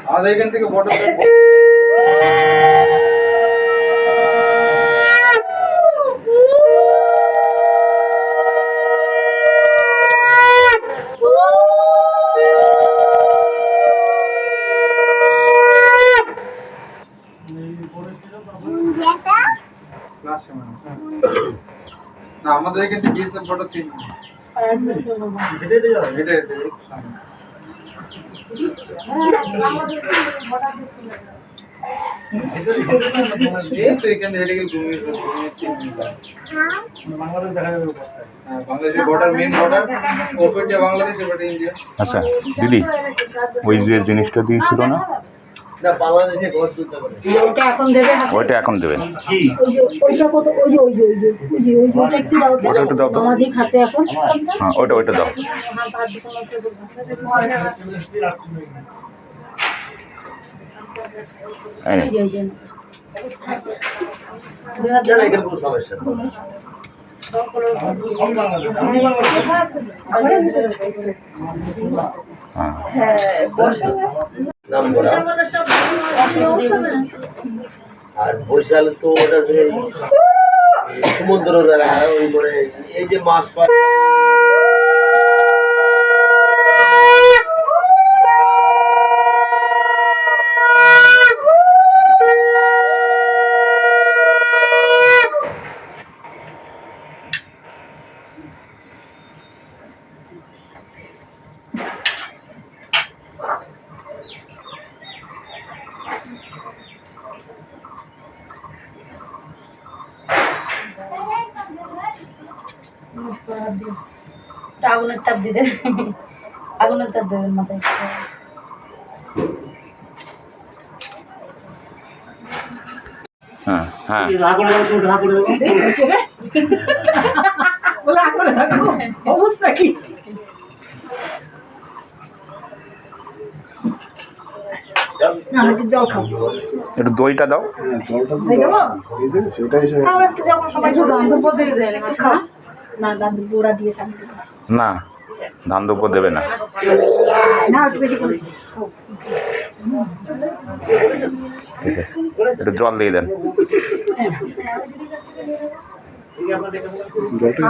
আমাদের এখান থেকে বড় না আমাদের এখান থেকে বিএসএফ বড় 3 এটা তো এখানে হেঁটে গেলে বাংলাদেশ দেখা যাবে বাংলাদেশের বর্ডার মেইন বর্ডার ওপেনটা বাংলাদেশ এবারে ইন্ডিয়া। আচ্ছা দিদি ওই যে জিনিসটা দিয়েছিল না বাংলাদেশে ঘর যুদ্ধ করে ওটা এখন দেবে ওইটা এখন দেবেন ওইটা কত ওইটা একটু দাও তো ওটা একটু দাও তো আমাদের হাতে এখন হ্যাঁ ওইটা দাও এখানে কোনো সমস্যা নেই। নাম করা আর বৈশাল তো ওটা সমুদ্র ওই করে এই যে মাছ পায় আগুনের তাপ দিতে আগুনের তাপ দেবেন মাথায় হ্যাঁ হ্যাঁ অবস্থা কি জল খাও একটু দইটা দাও না ধান পোড়া দিয়ে না ধান দুপুর দেবে না একটু বেশি করে ঠিক আছে একটু জল দিয়ে দেন জলটা